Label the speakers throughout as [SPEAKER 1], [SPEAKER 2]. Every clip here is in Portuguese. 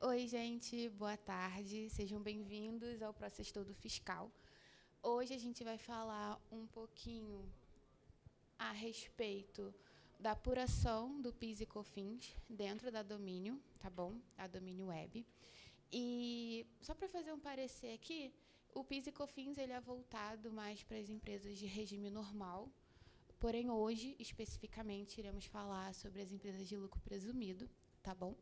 [SPEAKER 1] Oi, gente, boa tarde. Sejam bem-vindos ao Processo Todo Fiscal. Hoje a gente vai falar um pouquinho a respeito da apuração do PIS e COFINS dentro da Domínio, tá bom? A Domínio Web. E só para fazer um parecer aqui, o PIS e COFINS ele é voltado mais para as empresas de regime normal, porém hoje, especificamente, iremos falar sobre as empresas de lucro presumido, tá bom?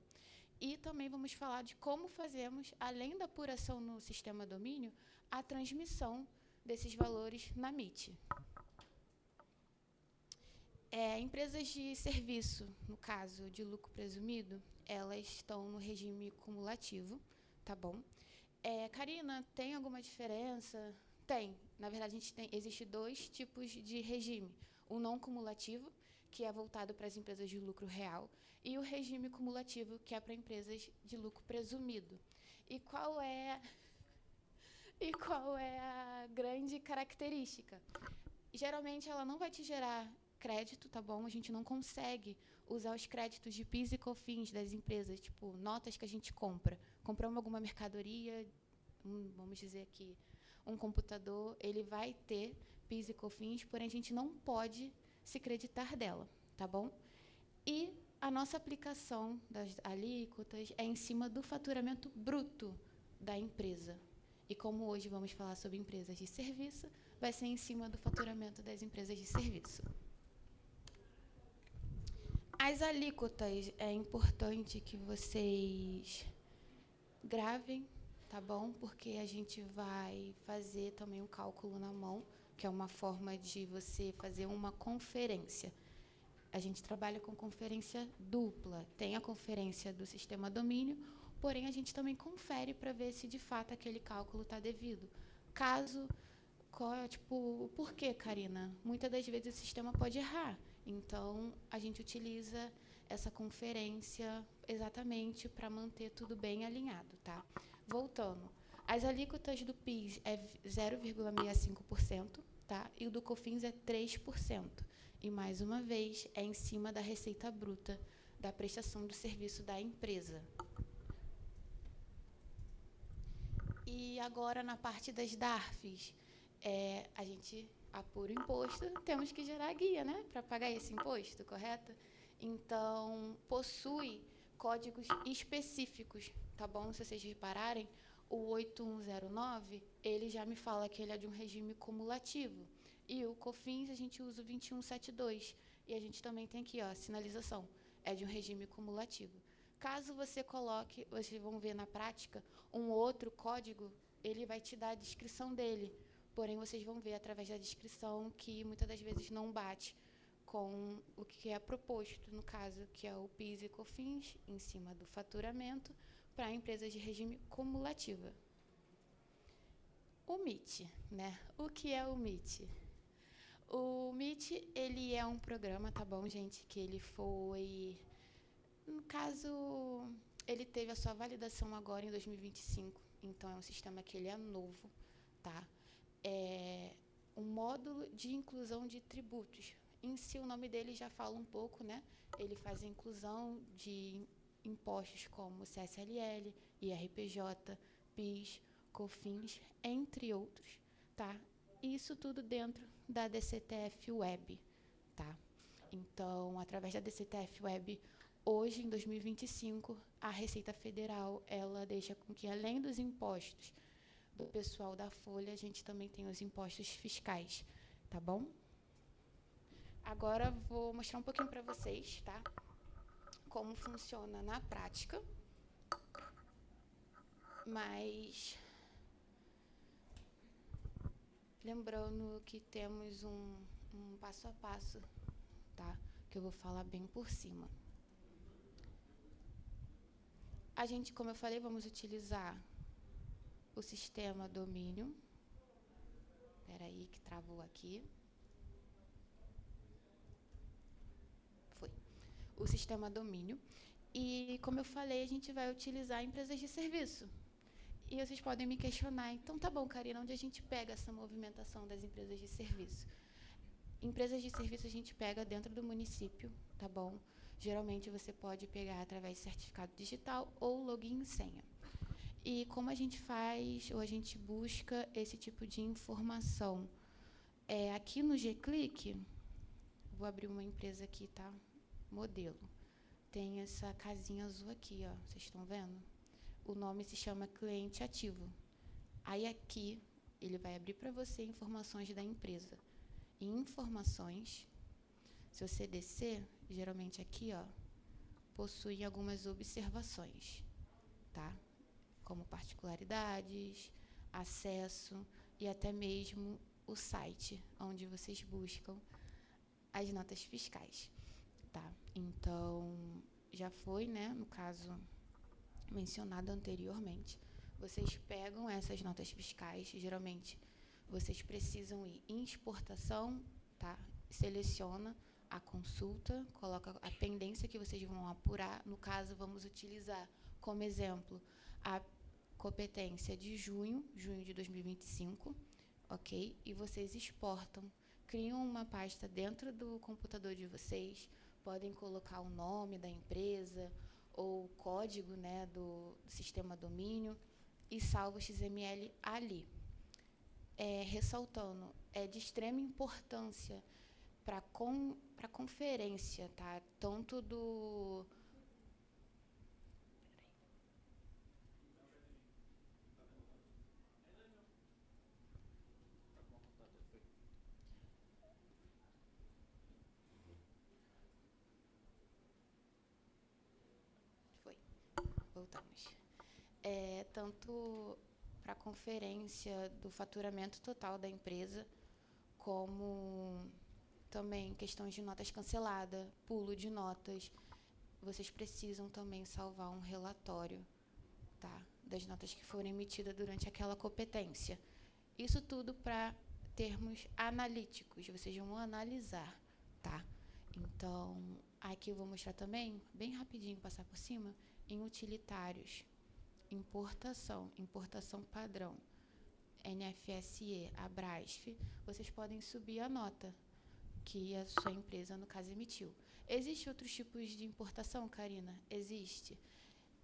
[SPEAKER 1] E também vamos falar de como fazemos, além da apuração no sistema domínio, a transmissão desses valores na MIT. Empresas de serviço, no caso de lucro presumido, elas estão no regime cumulativo, tá bom? Karina, tem alguma diferença? Tem. Na verdade, existe dois tipos de regime. O não cumulativo, que é voltado para as empresas de lucro real, e o regime cumulativo, que é para empresas de lucro presumido. E qual é a grande característica? Geralmente, ela não vai te gerar crédito, tá bom? A gente não consegue usar os créditos de PIS e COFINS das empresas, tipo, notas que a gente compra. Compramos alguma mercadoria, vamos dizer aqui, um computador, ele vai ter PIS e COFINS, porém a gente não pode se creditar dela, tá bom? E a nossa aplicação das alíquotas é em cima do faturamento bruto da empresa. E como hoje vamos falar sobre empresas de serviço, vai ser em cima do faturamento das empresas de serviço. As alíquotas, é importante que vocês gravem, tá bom? Porque a gente vai fazer também um cálculo na mão, que é uma forma de você fazer uma conferência. A gente trabalha com conferência dupla. Tem a conferência do sistema domínio, porém a gente também confere para ver se de fato aquele cálculo está devido. Caso, por quê, Karina? Muitas das vezes o sistema pode errar. Então, a gente utiliza essa conferência exatamente para manter tudo bem alinhado, tá? Voltando. As alíquotas do PIS é 0,65%, tá? E o do COFINS é 3%. E, mais uma vez, é em cima da receita bruta da prestação do serviço da empresa. E agora, na parte das DARFs, a gente apura o imposto, temos que gerar guia, né? Para pagar esse imposto, correto? Então, possui códigos específicos, tá bom? Se vocês repararem, o 8109, ele já me fala que ele é de um regime cumulativo. E o COFINS, a gente usa o 2172. E a gente também tem aqui, ó, sinalização, é de um regime cumulativo. Caso você coloque, vocês vão ver na prática, um outro código, ele vai te dar a descrição dele. Porém, vocês vão ver através da descrição que muitas das vezes não bate com o que é proposto, no caso, que é o PIS e COFINS, em cima do faturamento, para empresas de regime cumulativa. O MIT, né? O que é o MIT? O MIT, ele é um programa, tá bom, gente, que ele foi... No caso, ele teve a sua validação agora em 2025, então é um sistema que ele é novo, tá? É um módulo de inclusão de tributos. Em si, o nome dele já fala um pouco, né? Ele faz a inclusão de impostos como CSLL, IRPJ, PIS, COFINS, entre outros, tá? Isso tudo dentro da DCTF Web, tá? Então, através da DCTF Web, hoje, em 2025, a Receita Federal, ela deixa com que, além dos impostos do pessoal da Folha, a gente também tem os impostos fiscais, tá bom? Agora, vou mostrar um pouquinho para vocês, tá? Como funciona na prática. Mas, lembrando que temos um passo a passo, tá? Que eu vou falar bem por cima. A gente, como eu falei, vamos utilizar o sistema domínio. Espera aí que travou aqui. Foi. O sistema domínio. E, como eu falei, a gente vai utilizar empresas de serviço. E vocês podem me questionar, então tá bom, Karina, onde a gente pega essa movimentação das empresas de serviço? Empresas de serviço a gente pega dentro do município, tá bom? Geralmente você pode pegar através de certificado digital ou login e senha. E como a gente faz ou a gente busca esse tipo de informação? Aqui no G-Click, vou abrir uma empresa aqui, tá? Modelo. Tem essa casinha azul aqui, ó. Vocês estão vendo? O nome se chama cliente ativo. Aí aqui, ele vai abrir para você informações da empresa. Em informações, se você descer, geralmente aqui, ó, possui algumas observações, tá? Como particularidades, acesso e até mesmo o site onde vocês buscam as notas fiscais, tá? Então, já foi, né, no caso mencionado anteriormente, vocês pegam essas notas fiscais, geralmente vocês precisam ir em exportação, tá? Seleciona a consulta, coloca a pendência que vocês vão apurar. No caso, vamos utilizar como exemplo a competência de junho de 2025, ok? E vocês exportam, criam uma pasta dentro do computador de vocês, podem colocar o nome da empresa ou o código, né, do sistema domínio e salva o XML ali. Ressaltando, é de extrema importância para a conferência, tá? Tanto do... Foi, voltamos. Tanto para a conferência do faturamento total da empresa, como também questões de notas canceladas, pulo de notas. Vocês precisam também salvar um relatório, tá? Das notas que foram emitidas durante aquela competência. Isso tudo para termos analíticos, vocês vão analisar, tá? Então, aqui eu vou mostrar também, bem rapidinho, passar por cima, em utilitários. Importação padrão, NFSE, Abrasf, vocês podem subir a nota que a sua empresa, no caso, emitiu. Existem outros tipos de importação, Karina? Existe.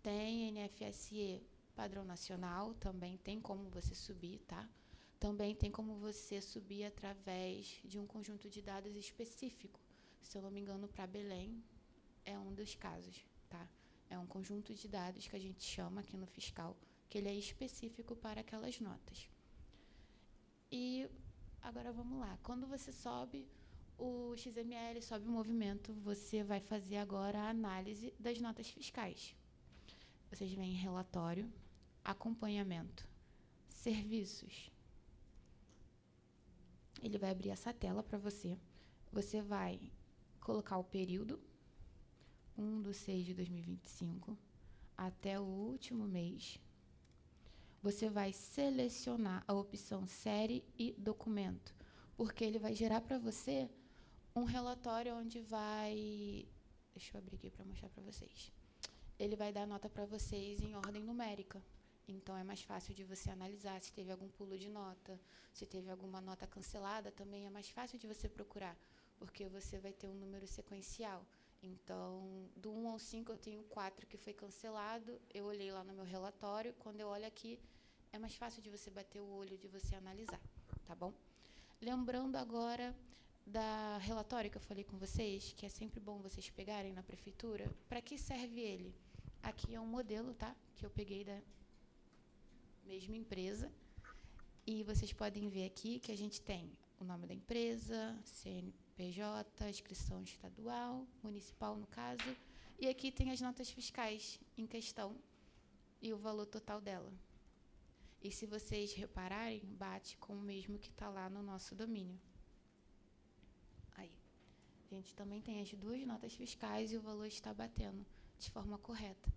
[SPEAKER 1] Tem NFSE padrão nacional, também tem como você subir, tá? Também tem como você subir através de um conjunto de dados específico. Se eu não me engano, para Belém é um dos casos, tá? É um conjunto de dados que a gente chama aqui no fiscal, que ele é específico para aquelas notas. E agora vamos lá. Quando você sobe o XML, sobe o movimento, você vai fazer agora a análise das notas fiscais. Vocês veem relatório, acompanhamento, serviços. Ele vai abrir essa tela para você. Você vai colocar o período 1/6/2025 até o último mês. Você vai selecionar a opção série e documento, porque ele vai gerar para você um relatório onde vai... Deixa eu abrir aqui para mostrar para vocês. Ele vai dar nota para vocês em ordem numérica. Então, é mais fácil de você analisar se teve algum pulo de nota, se teve alguma nota cancelada, também é mais fácil de você procurar, porque você vai ter um número sequencial. Então, do 1 ao 5, eu tenho 4 que foi cancelado, eu olhei lá no meu relatório, quando eu olho aqui, é mais fácil de você bater o olho, de você analisar, tá bom? Lembrando agora da relatório que eu falei com vocês, que é sempre bom vocês pegarem na prefeitura. Para que serve ele? Aqui é um modelo, tá? Que eu peguei da mesma empresa. E vocês podem ver aqui que a gente tem o nome da empresa, CNPJ, inscrição estadual, municipal no caso. E aqui tem as notas fiscais em questão e o valor total dela. E se vocês repararem, bate com o mesmo que está lá no nosso domínio. Aí. A gente também tem as duas notas fiscais e o valor está batendo de forma correta.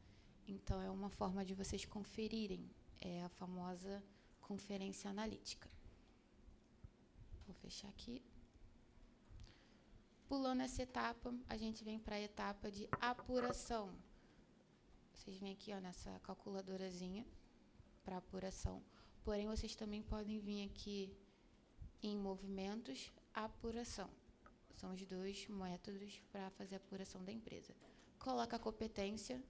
[SPEAKER 1] Então, é uma forma de vocês conferirem. É a famosa conferência analítica. Vou fechar aqui. Pulando essa etapa, a gente vem para a etapa de apuração. Vocês vêm aqui, ó, nessa calculadorazinha para apuração. Porém, vocês também podem vir aqui em movimentos, apuração. São os dois métodos para fazer a apuração da empresa. Coloca a competência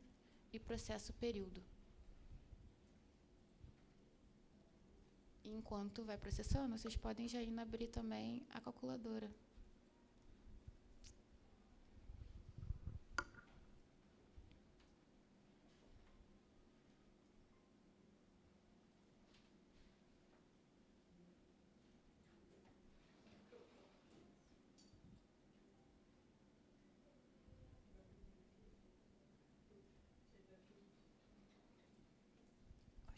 [SPEAKER 1] e processa o período. Enquanto vai processando, vocês podem já ir abrir também a calculadora.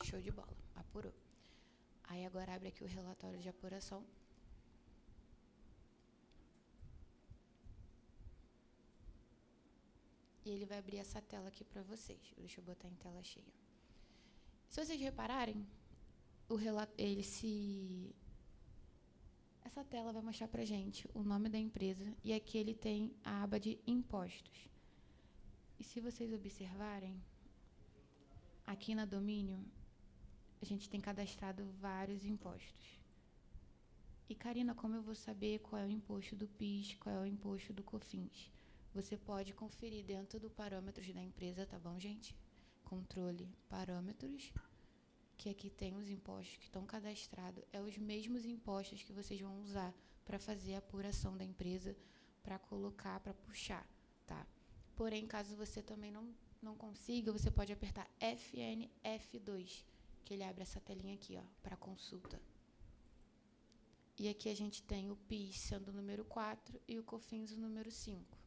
[SPEAKER 1] Show de bola, apurou. Aí agora abre aqui o relatório de apuração. E ele vai abrir essa tela aqui para vocês. Deixa eu botar em tela cheia. Se vocês repararem, essa tela vai mostrar pra gente o nome da empresa e aqui ele tem a aba de impostos. E se vocês observarem, aqui na domínio, a gente tem cadastrado vários impostos. E, Karina, como eu vou saber qual é o imposto do PIS, qual é o imposto do COFINS? Você pode conferir dentro do parâmetros da empresa, tá bom, gente? Controle parâmetros, que aqui tem os impostos que estão cadastrados. É os mesmos impostos que vocês vão usar para fazer a apuração da empresa, para colocar, para puxar, tá? Porém, caso você também não consiga, você pode apertar FNF2, que ele abre essa telinha aqui, ó, para consulta. E aqui a gente tem o PIS sendo o número 4 e o COFINS o número 5.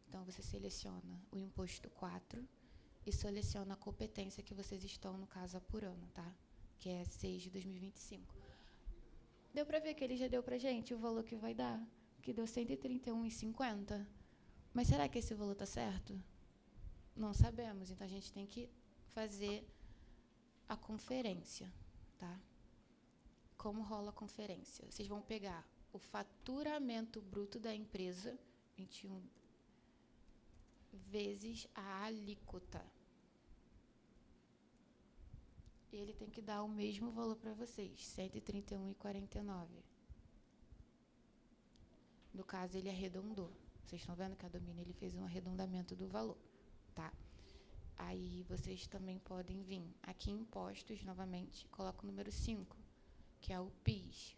[SPEAKER 1] Então, você seleciona o imposto 4 e seleciona a competência que vocês estão, no caso, apurando, tá? Que é 6 de 2025. Deu para ver que ele já deu pra gente o valor que vai dar? Que deu 131,50. Mas será que esse valor tá certo? Não sabemos, então a gente tem que fazer a conferência, tá? Como rola a conferência? Vocês vão pegar o faturamento bruto da empresa, 21, vezes a alíquota. Ele tem que dar o mesmo valor para vocês, 131,49. No caso, ele arredondou. Vocês estão vendo que a domínio ele fez um arredondamento do valor, tá? Aí vocês também podem vir aqui em impostos, novamente, coloca o número 5, que é o PIS.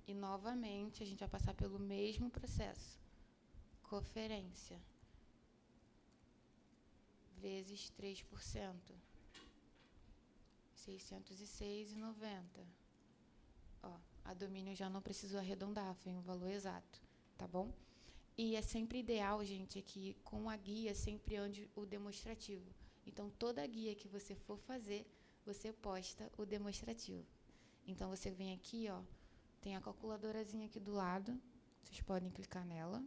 [SPEAKER 1] E, novamente, a gente vai passar pelo mesmo processo. Conferência. Vezes 3%. 606,90. Ó, a domínio já não precisou arredondar, foi um valor exato, tá bom? E é sempre ideal, gente, que com a guia sempre ande o demonstrativo. Então, toda guia que você for fazer, você posta o demonstrativo. Então, você vem aqui, ó, tem a calculadorazinha aqui do lado, vocês podem clicar nela.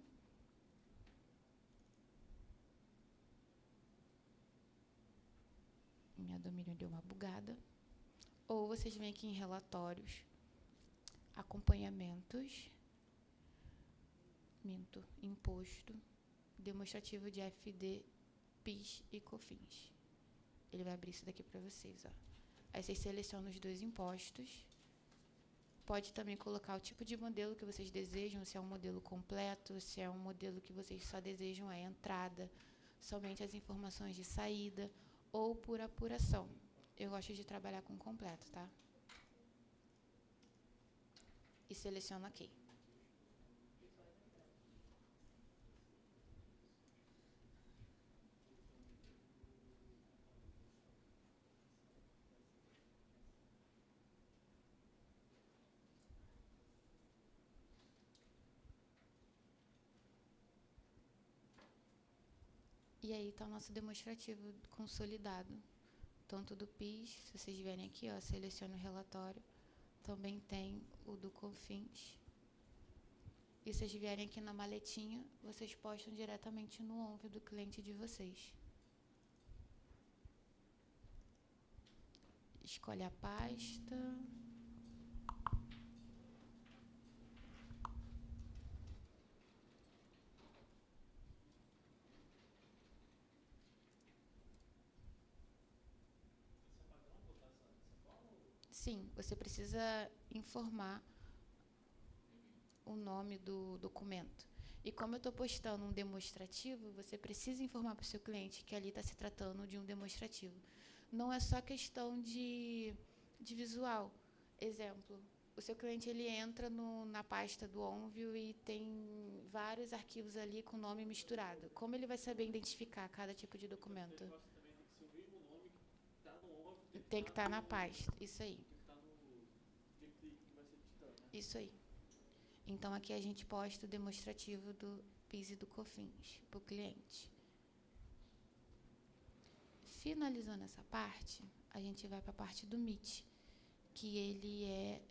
[SPEAKER 1] Minha domínio deu uma bugada. Ou vocês vêm aqui em relatórios, acompanhamentos, imposto, demonstrativo de FD, PIS e COFINS. Ele vai abrir isso daqui para vocês, ó. Aí vocês selecionam os dois impostos. Pode também colocar o tipo de modelo que vocês desejam, se é um modelo completo, se é um modelo que vocês só desejam a entrada, somente as informações de saída, ou por apuração. Eu gosto de trabalhar com completo, tá? E seleciono OK. E aí está o nosso demonstrativo consolidado, tanto do PIS, se vocês verem aqui, ó, selecione o relatório, também tem o do COFINS. E se vocês vierem aqui na maletinha, vocês postam diretamente no ONV do cliente de vocês. Escolhe a pasta. Sim, você precisa informar o nome do documento. E como eu estou postando um demonstrativo, você precisa informar para o seu cliente que ali está se tratando de um demonstrativo. Não é só questão de visual. Exemplo, o seu cliente ele entra na pasta do Onvio e tem vários arquivos ali com nome misturado. Como ele vai saber identificar cada tipo de documento? Tem que estar na pasta, isso aí. Isso aí. Então, aqui a gente posta o demonstrativo do PIS e do COFINS para o cliente. Finalizando essa parte, a gente vai para a parte do MIT, que ele é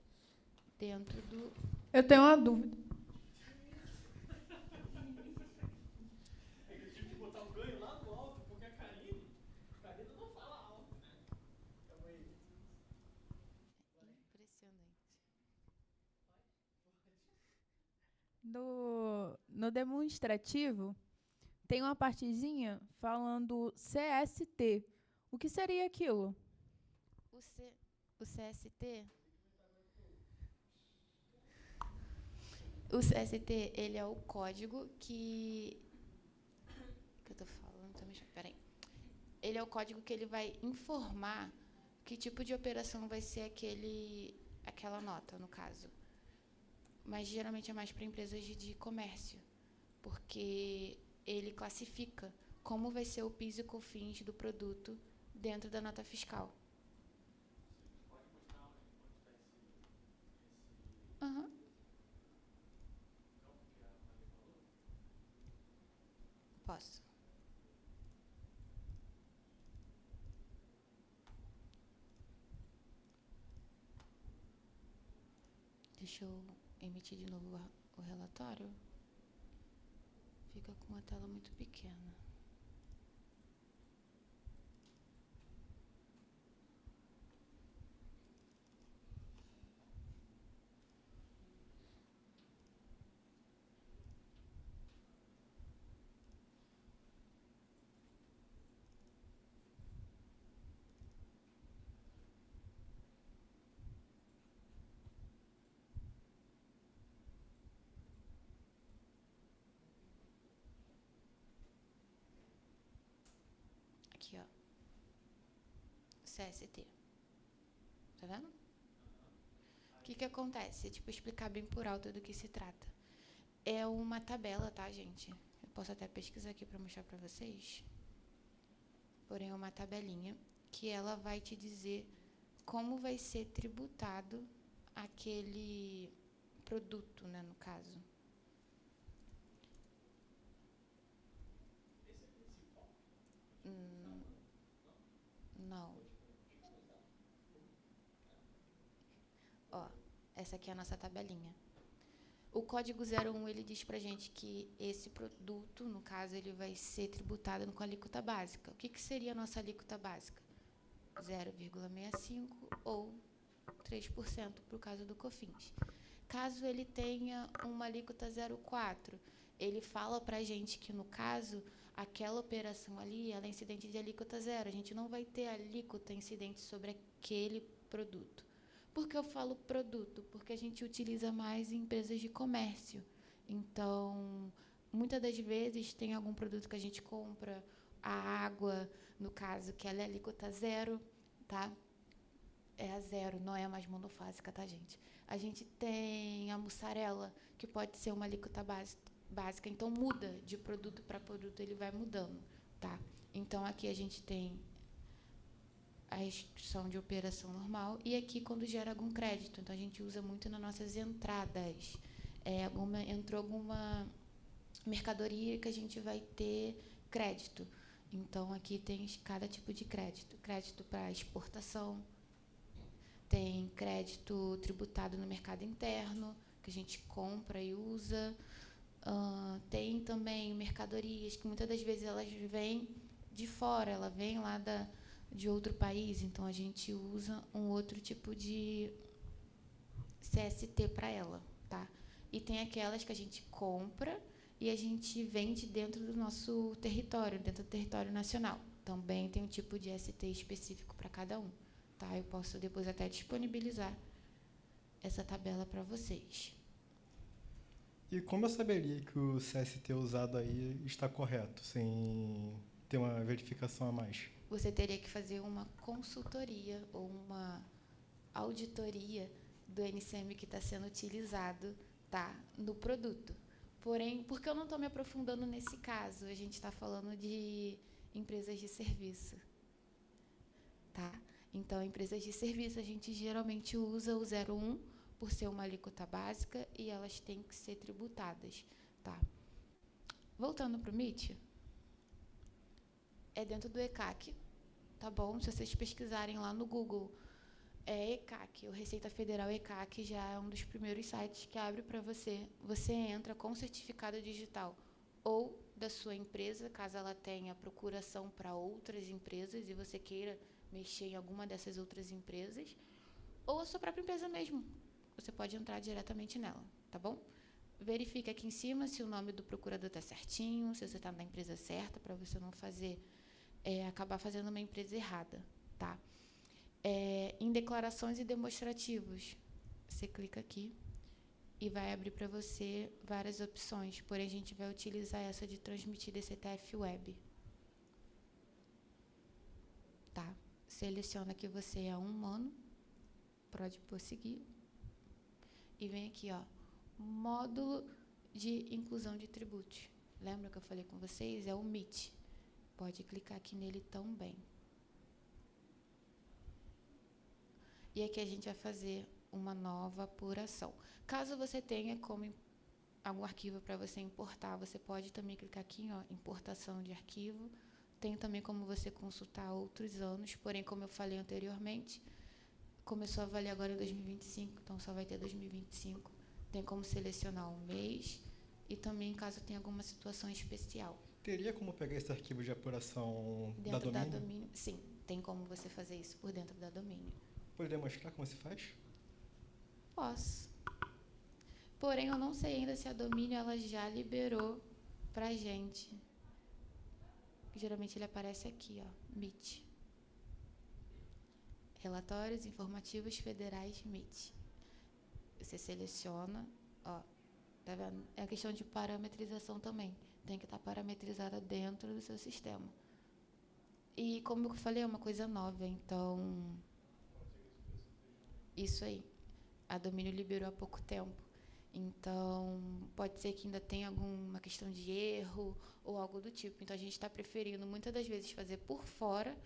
[SPEAKER 1] dentro do...
[SPEAKER 2] Eu tenho uma dúvida.
[SPEAKER 3] É que eu tive que botar o ganho lá no alto, porque a Karine não fala alto, né? Calma aí.
[SPEAKER 1] Impressionante.
[SPEAKER 2] No demonstrativo, tem uma partezinha falando CST. O que seria aquilo?
[SPEAKER 1] O CST... O CST, ele é o código que eu tô falando? Peraí. Ele é o código que ele vai informar que tipo de operação vai ser aquela nota, no caso. Mas geralmente é mais para empresas de comércio, porque ele classifica como vai ser o PIS e COFINS do produto dentro da nota fiscal.
[SPEAKER 3] Pode mostrar onde está esse
[SPEAKER 1] Aham.
[SPEAKER 3] campo que a Maria falou?
[SPEAKER 1] Posso. Deixa eu emitir de novo o relatório. Fica com a tela muito pequena. Aqui, ó. CST. Tá vendo? O que acontece? Tipo, explicar bem por alto do que se trata. É uma tabela, tá, gente? Eu posso até pesquisar aqui para mostrar para vocês. Porém, é uma tabelinha que ela vai te dizer como vai ser tributado aquele produto, né, no caso.
[SPEAKER 3] Esse é o principal?
[SPEAKER 1] Não. Ó, essa aqui é a nossa tabelinha. O código 01, ele diz pra gente que esse produto, no caso, ele vai ser tributado com a alíquota básica. O que seria a nossa alíquota básica? 0,65 ou 3% para o caso do COFINS. Caso ele tenha uma alíquota 0,4, ele fala pra gente que, no caso, aquela operação ali, ela é incidente de alíquota zero. A gente não vai ter alíquota incidente sobre aquele produto. Por que eu falo produto? Porque a gente utiliza mais em empresas de comércio. Então, muitas das vezes tem algum produto que a gente compra, a água, no caso, que ela é alíquota zero, tá? É a zero, não é mais monofásica, tá, gente? A gente tem a mussarela, que pode ser uma alíquota básica, então muda de produto para produto, ele vai mudando, tá? Então, aqui a gente tem a restrição de operação normal e aqui quando gera algum crédito. Então, a gente usa muito nas nossas entradas. Entrou alguma mercadoria que a gente vai ter crédito. Então, aqui tem cada tipo de crédito. Crédito para exportação, tem crédito tributado no mercado interno, que a gente compra e usa. Tem também mercadorias que muitas das vezes elas vêm de fora, ela vem lá de outro país, então a gente usa um outro tipo de CST para ela, tá? E tem aquelas que a gente compra e a gente vende dentro do nosso território, dentro do território nacional. Também tem um tipo de ST específico para cada um, tá? Eu posso depois até disponibilizar essa tabela para vocês.
[SPEAKER 4] E como eu saberia que o CST usado aí está correto, sem ter uma verificação a mais?
[SPEAKER 1] Você teria que fazer uma consultoria ou uma auditoria do NCM que está sendo utilizado, tá, no produto. Porém, porque eu não estou me aprofundando nesse caso, a gente está falando de empresas de serviço, tá? Então, empresas de serviço, a gente geralmente usa o 01 por ser uma alíquota básica e elas têm que ser tributadas, tá? Voltando para o MIT, é dentro do ECAC, tá bom? Se vocês pesquisarem lá no Google, ECAC, o Receita Federal ECAC já é um dos primeiros sites que abre para você. Você entra com certificado digital ou da sua empresa, caso ela tenha procuração para outras empresas e você queira mexer em alguma dessas outras empresas, ou a sua própria empresa mesmo. Você pode entrar diretamente nela, tá bom? Verifique aqui em cima se o nome do procurador está certinho, se você está na empresa certa, para você não fazer, acabar fazendo uma empresa errada, tá? Em declarações e demonstrativos, você clica aqui e vai abrir para você várias opções, porém a gente vai utilizar essa de transmitir DCTF Web. Tá? Seleciona que você é humano, pode prosseguir, e vem aqui, ó, módulo de inclusão de tributos. Lembra que eu falei com vocês? É o MIT. Pode clicar aqui nele também. E aqui a gente vai fazer uma nova apuração. Caso você tenha como algum arquivo para você importar, você pode também clicar aqui, ó, importação de arquivo. Tem também como você consultar outros anos, porém, como eu falei anteriormente, começou a valer agora em 2025, então só vai ter 2025. Tem como selecionar o mês e também caso tenha alguma situação especial.
[SPEAKER 4] Teria como pegar esse arquivo de apuração
[SPEAKER 1] Dentro
[SPEAKER 4] da
[SPEAKER 1] da
[SPEAKER 4] domínio?
[SPEAKER 1] domínio? Sim, tem como você fazer isso por dentro da domínio.
[SPEAKER 4] Pode demonstrar como se faz?
[SPEAKER 1] Posso. Porém, eu não sei ainda se a domínio ela já liberou pra gente. Geralmente ele aparece aqui, ó, MIT. Relatórios informativos federais MIT. Você seleciona, ó, tá vendo? É a questão de parametrização também. Tem que estar parametrizada dentro do seu sistema. E como eu falei, é uma coisa nova, então isso aí. A domínio liberou há pouco tempo. Então, pode ser que ainda tenha alguma questão de erro ou algo do tipo. Então, a gente está preferindo, muitas das vezes, fazer por fora,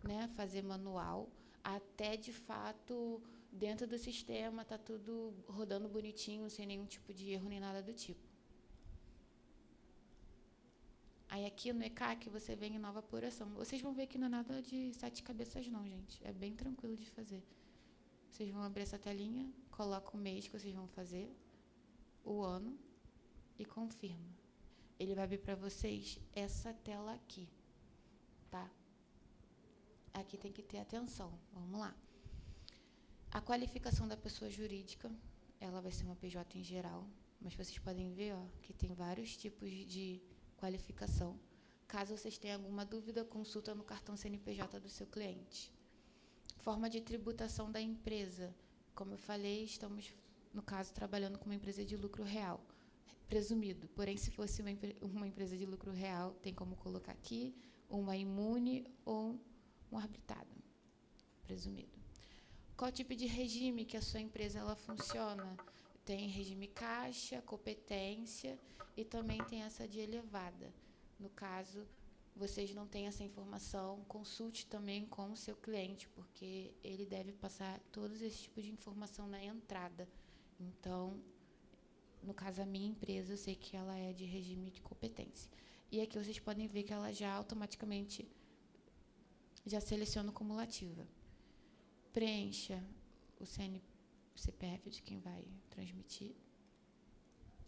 [SPEAKER 1] né, fazer manual, até, de fato, dentro do sistema, tá tudo rodando bonitinho, sem nenhum tipo de erro nem nada do tipo. Aí, aqui no ECAC, você vem em nova apuração. Vocês vão ver que não é nada de 7 cabeças, não, gente. É bem tranquilo de fazer. Vocês vão abrir essa telinha, coloca o mês que vocês vão fazer, o ano e confirma. Ele vai abrir para vocês essa tela aqui, tá? Aqui tem que ter atenção. Vamos lá. A qualificação da pessoa jurídica, ela vai ser uma PJ em geral, mas vocês podem ver, ó, que tem vários tipos de qualificação. Caso vocês tenham alguma dúvida, consulta no cartão CNPJ do seu cliente. Forma de tributação da empresa. Como eu falei, estamos, no caso, trabalhando com uma empresa de lucro real, presumido. Porém, se fosse uma empresa de lucro real, tem como colocar aqui uma imune ou um arbitrário, presumido. Qual tipo de regime que a sua empresa ela funciona? Tem regime caixa, competência e também tem essa de elevada. No caso, vocês não têm essa informação, consulte também com o seu cliente, porque ele deve passar todos esses tipos de informação na entrada. Então, no caso, a minha empresa, eu sei que ela é de regime de competência. E aqui vocês podem ver que ela já automaticamente já seleciona o cumulativa. Preencha o CPF de quem vai transmitir.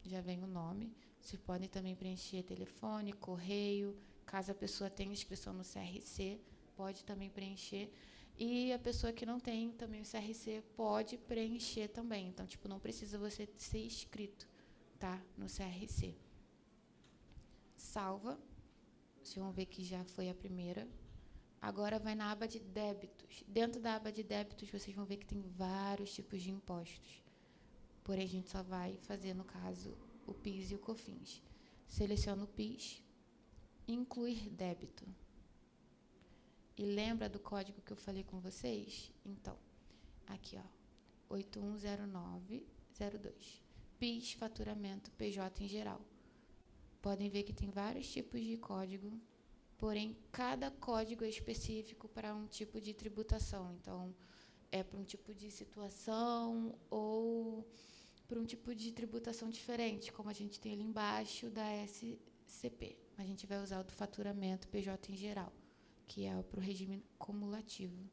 [SPEAKER 1] Já vem o nome. Vocês podem também preencher telefone, correio. Caso a pessoa tenha inscrição no CRC, pode também preencher. E a pessoa que não tem também o CRC pode preencher também. Então, tipo, não precisa você ser inscrito, tá? No CRC. Salva. Vocês vão ver que já foi a primeira. Agora vai na aba de débitos. Dentro da aba de débitos, vocês vão ver que tem vários tipos de impostos. Porém, a gente só vai fazer, no caso, o PIS e o COFINS. Seleciono o PIS, incluir débito. E lembra do código que eu falei com vocês? Então, aqui, ó, 810902. PIS, faturamento, PJ em geral. Podem ver que tem vários tipos de código, porém, cada código é específico para um tipo de tributação. Então, é para um tipo de situação ou para um tipo de tributação diferente, como a gente tem ali embaixo da SCP. A gente vai usar o do faturamento PJ em geral, que é para o regime cumulativo.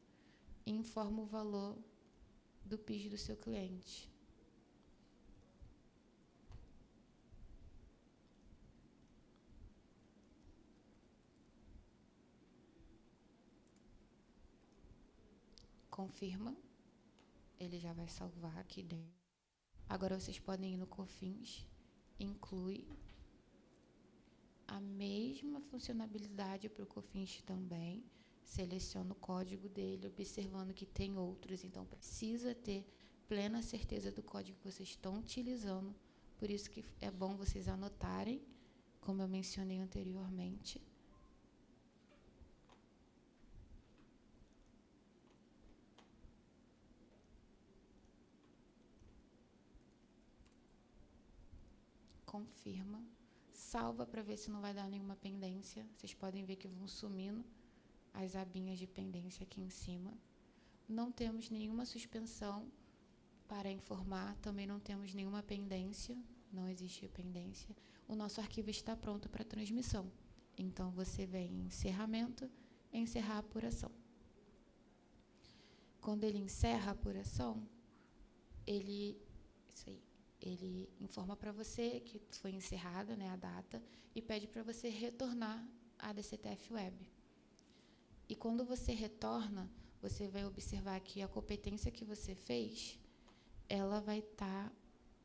[SPEAKER 1] E informa o valor do PIS do seu cliente. Confirma. Ele já vai salvar aqui dentro. Agora vocês podem ir no COFINS, inclui a mesma funcionalidade para o COFINS também. Seleciona o código dele, observando que tem outros, então precisa ter plena certeza do código que vocês estão utilizando. Por isso que é bom vocês anotarem, como eu mencionei anteriormente. Confirma, salva para ver se não vai dar nenhuma pendência. Vocês podem ver que vão sumindo as abinhas de pendência aqui em cima. Não temos nenhuma suspensão para informar, também não temos nenhuma pendência, não existe pendência. O nosso arquivo está pronto para transmissão. Então, você vem em encerramento, encerrar a apuração. Quando ele encerra a apuração, ele informa para você que foi encerrada, né, a data, e pede para você retornar à DCTF Web. E quando você retorna, você vai observar que a competência que você fez, ela vai estar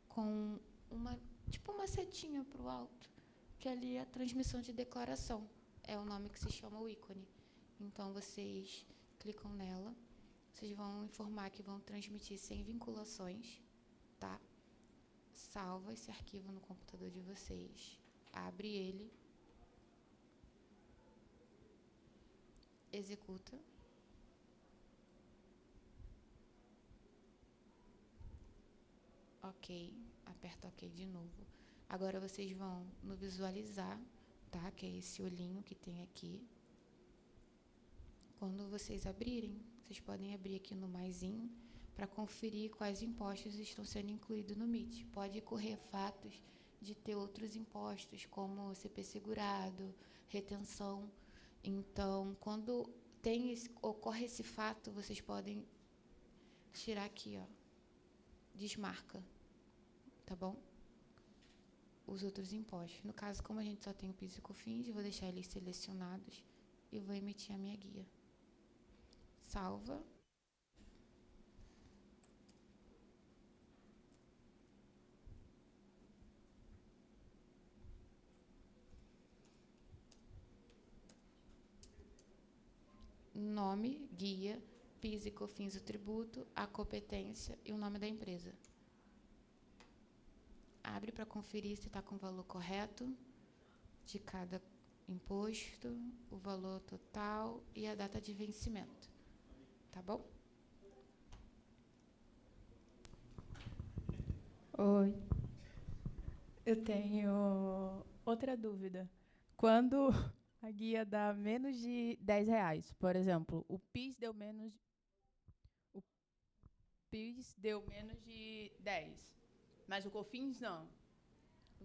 [SPEAKER 1] com uma setinha para o alto, que ali é a transmissão de declaração. É o nome que se chama o ícone. Então, vocês clicam nela, vocês vão informar que vão transmitir sem vinculações, tá? Salva esse arquivo no computador de vocês, abre ele, executa. Ok, aperta OK de novo. Agora vocês vão no visualizar, tá? Que é esse olhinho que tem aqui. Quando vocês abrirem, vocês podem abrir aqui no maisinho para conferir quais impostos estão sendo incluídos no MIT. Pode correr fatos de ter outros impostos, como CP segurado, retenção. Então, quando ocorre esse fato, vocês podem tirar aqui, ó, desmarca, tá bom? Os outros impostos. No caso, como a gente só tem o PIS e COFINS, eu vou deixar eles selecionados e vou emitir a minha guia. Salva. Nome, guia, PIS e COFINS, o tributo, a competência e o nome da empresa. Abre para conferir se está com o valor correto de cada imposto, o valor total e a data de vencimento. Tá bom?
[SPEAKER 2] Oi. Eu tenho outra dúvida. Quando a guia dá menos de R$10, por exemplo, o PIS deu menos de 10, mas o COFINS não.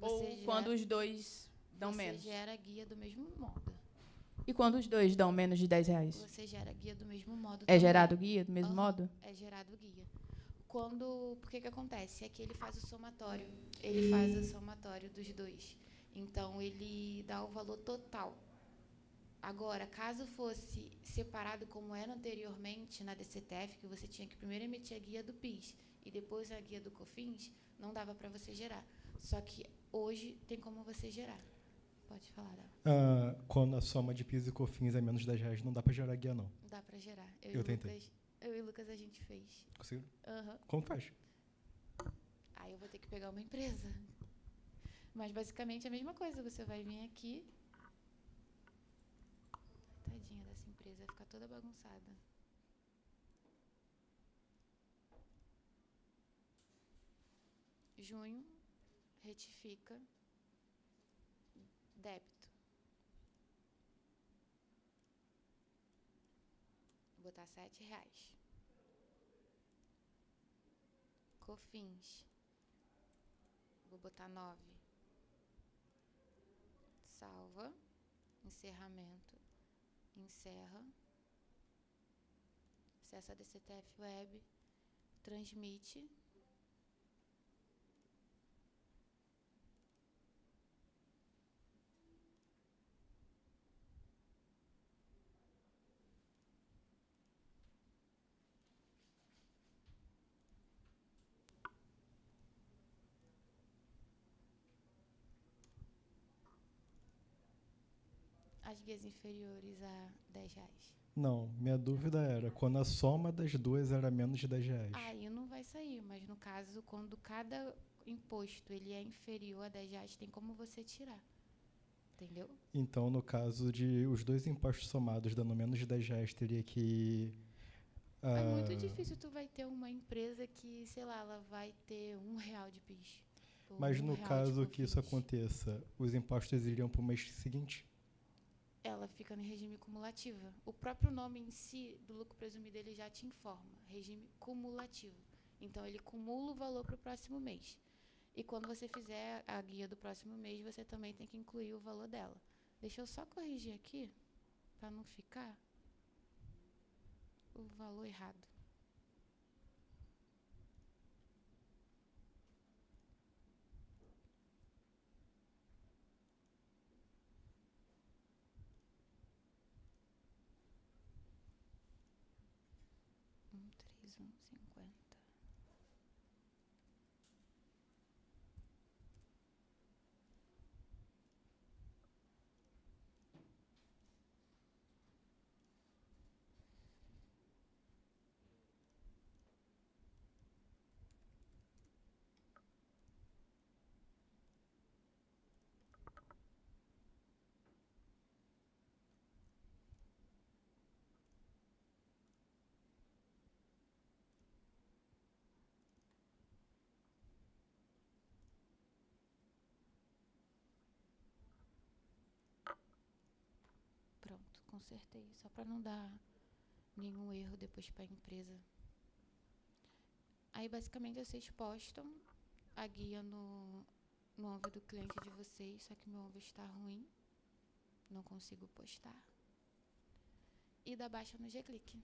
[SPEAKER 2] Ou quando os dois dão menos.
[SPEAKER 1] Você gera a guia do mesmo modo.
[SPEAKER 2] E quando os dois dão menos de R$10?
[SPEAKER 1] Você gera a guia do mesmo modo
[SPEAKER 2] É
[SPEAKER 1] também.
[SPEAKER 2] gerado guia do mesmo modo?
[SPEAKER 1] É gerado guia. Por que acontece? É que ele faz o somatório. Ele faz o somatório dos dois. Então, ele dá o valor total. Agora, caso fosse separado como era anteriormente na DCTF, que você tinha que primeiro emitir a guia do PIS e depois a guia do COFINS, não dava para você gerar. Só que hoje tem como você gerar. Pode falar dela.
[SPEAKER 4] Quando a soma de PIS e COFINS é menos de R$10, não dá pra gerar guia, não.
[SPEAKER 1] Dá pra gerar.
[SPEAKER 4] Eu tentei.
[SPEAKER 1] Eu e o Lucas a gente fez.
[SPEAKER 4] Conseguiu?
[SPEAKER 1] Aham.
[SPEAKER 4] Como faz?
[SPEAKER 1] Aí eu vou ter que pegar uma empresa. Mas basicamente é a mesma coisa. Você vai vir aqui. Tadinha dessa empresa, vai ficar toda bagunçada. Junho, retifica, débito. Vou botar R$7. COFINS, vou botar 9. Salva, encerramento, encerra, acessa a DCTF Web, transmite. As guias inferiores a R$10.
[SPEAKER 4] Não, minha dúvida era quando a soma das duas era menos de R$10.
[SPEAKER 1] Aí não vai sair, mas no caso, quando cada imposto ele é inferior a R$10, tem como você tirar. Entendeu?
[SPEAKER 4] Então, no caso de os dois impostos somados dando menos de R$10, teria que...
[SPEAKER 1] É muito difícil tu vai ter uma empresa que, sei lá, ela vai ter R$1 de PIS.
[SPEAKER 4] Mas no caso que isso
[SPEAKER 1] COFINS.
[SPEAKER 4] aconteça, os impostos iriam para o mês seguinte?
[SPEAKER 1] Ela fica no regime cumulativa. O próprio nome em si do lucro presumido ele já te informa, regime cumulativo. Então ele cumula o valor para o próximo mês. E quando você fizer a guia do próximo mês, você também tem que incluir o valor dela. Deixa eu só corrigir aqui para não ficar o valor errado. Um, 3, 1, 50. Pronto, consertei. Só para não dar nenhum erro depois para a empresa. Aí, basicamente, vocês postam a guia no ONV do cliente de vocês, só que meu ONV está ruim. Não consigo postar. E dá baixa no G-Click.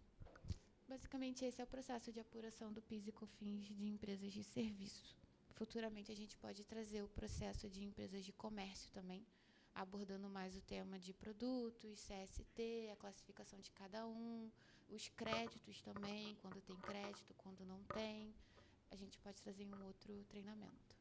[SPEAKER 1] Basicamente, esse é o processo de apuração do PIS e COFINS de empresas de serviço. Futuramente, a gente pode trazer o processo de empresas de comércio também, abordando mais o tema de produtos, CST, a classificação de cada um, os créditos também, quando tem crédito, quando não tem. A gente pode trazer em um outro treinamento.